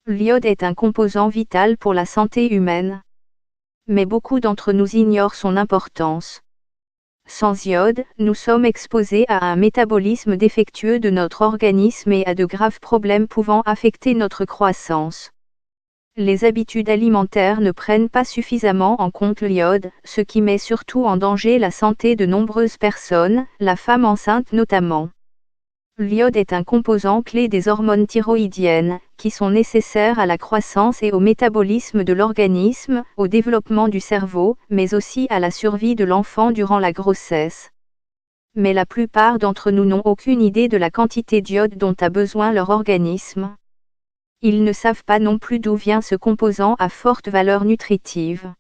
L'iode est un composant vital pour la santé humaine. Mais beaucoup d'entre nous ignorent son importance. Sans iode, nous sommes exposés à un métabolisme défectueux de notre organisme et à de graves problèmes pouvant affecter notre croissance. Les habitudes alimentaires ne prennent pas suffisamment en compte l'iode, ce qui met surtout en danger la santé de nombreuses personnes, la femme enceinte notamment. L'iode est un composant clé des hormones thyroïdiennes, qui sont nécessaires à la croissance et au métabolisme de l'organisme, au développement du cerveau, mais aussi à la survie de l'enfant durant la grossesse. Mais la plupart d'entre nous n'ont aucune idée de la quantité d'iode dont a besoin leur organisme. Ils ne savent pas non plus d'où vient ce composant à forte valeur nutritive.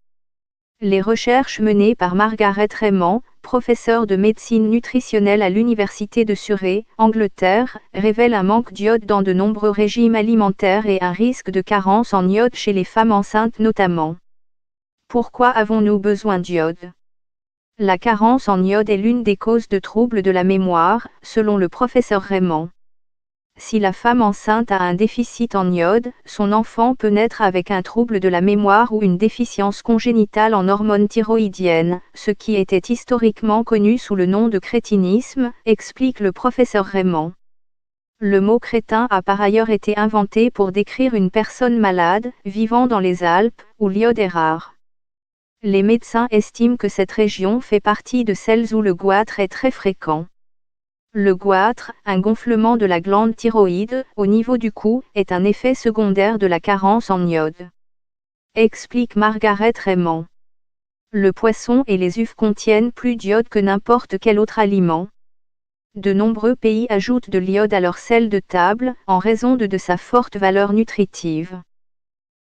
Les recherches menées par Margaret Raymond, professeure de médecine nutritionnelle à l'Université de Surrey, Angleterre, révèlent un manque d'iode dans de nombreux régimes alimentaires et un risque de carence en iode chez les femmes enceintes notamment. Pourquoi avons-nous besoin d'iode ? La carence en iode est l'une des causes de troubles de la mémoire, selon le professeur Raymond. Si la femme enceinte a un déficit en iode, son enfant peut naître avec un trouble de la mémoire ou une déficience congénitale en hormones thyroïdiennes, ce qui était historiquement connu sous le nom de crétinisme, explique le professeur Raymond. Le mot crétin a par ailleurs été inventé pour décrire une personne malade, vivant dans les Alpes, où l'iode est rare. Les médecins estiment que cette région fait partie de celles où le goitre est très fréquent. Le goitre, un gonflement de la glande thyroïde, au niveau du cou, est un effet secondaire de la carence en iode. Explique Margaret Raymond. Le poisson et les œufs contiennent plus d'iode que n'importe quel autre aliment. De nombreux pays ajoutent de l'iode à leur sel de table, en raison de sa forte valeur nutritive.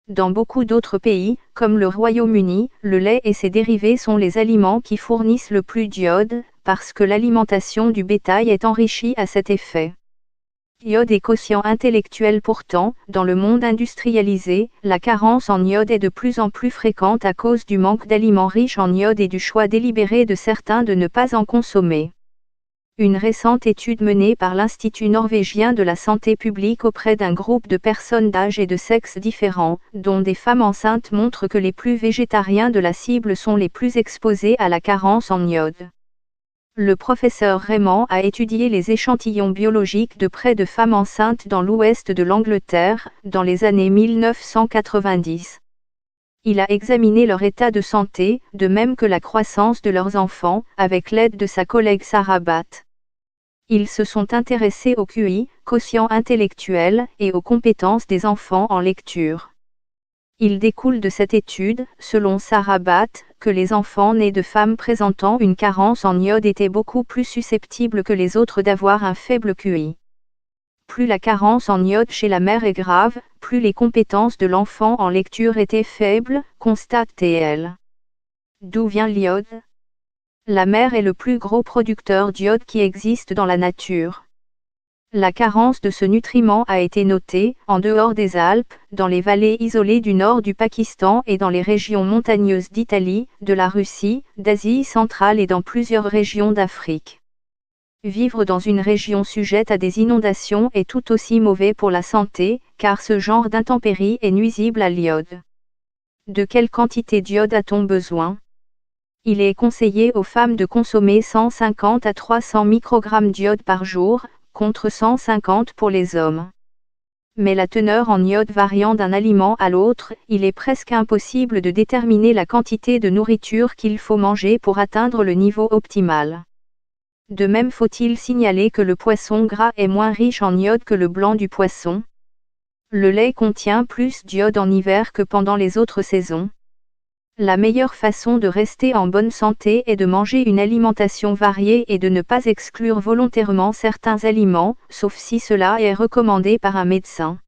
Dans beaucoup d'autres pays, comme le Royaume-Uni, le lait et ses dérivés sont les aliments qui fournissent le plus d'iode, parce que l'alimentation du bétail est enrichie à cet effet. Iode et quotient intellectuel. Pourtant, dans le monde industrialisé, la carence en iode est de plus en plus fréquente à cause du manque d'aliments riches en iode et du choix délibéré de certains de ne pas en consommer. Une récente étude menée par l'Institut norvégien de la santé publique auprès d'un groupe de personnes d'âge et de sexe différents, dont des femmes enceintes, montre que les plus végétariens de la cible sont les plus exposés à la carence en iode. Le professeur Raymond a étudié les échantillons biologiques de près de femmes enceintes dans l'ouest de l'Angleterre, dans les années 1990. Il a examiné leur état de santé, de même que la croissance de leurs enfants, avec l'aide de sa collègue Sarah Batt. Ils se sont intéressés au QI, quotient intellectuel, et aux compétences des enfants en lecture. Il découle de cette étude, selon Sarah Batt, que les enfants nés de femmes présentant une carence en iode étaient beaucoup plus susceptibles que les autres d'avoir un faible QI. Plus la carence en iode chez la mère est grave, plus les compétences de l'enfant en lecture étaient faibles, constate-t-elle. D'où vient l'iode ? La mer est le plus gros producteur d'iode qui existe dans la nature. La carence de ce nutriment a été notée, en dehors des Alpes, dans les vallées isolées du nord du Pakistan et dans les régions montagneuses d'Italie, de la Russie, d'Asie centrale et dans plusieurs régions d'Afrique. Vivre dans une région sujette à des inondations est tout aussi mauvais pour la santé, car ce genre d'intempéries est nuisible à l'iode. De quelle quantité d'iode a-t-on besoin ? Il est conseillé aux femmes de consommer 150 à 300 microgrammes d'iode par jour, contre 150 pour les hommes. Mais la teneur en iode variant d'un aliment à l'autre, il est presque impossible de déterminer la quantité de nourriture qu'il faut manger pour atteindre le niveau optimal. De même, faut-il signaler que le poisson gras est moins riche en iode que le blanc du poisson. Le lait contient plus d'iode en hiver que pendant les autres saisons. La meilleure façon de rester en bonne santé est de manger une alimentation variée et de ne pas exclure volontairement certains aliments, sauf si cela est recommandé par un médecin.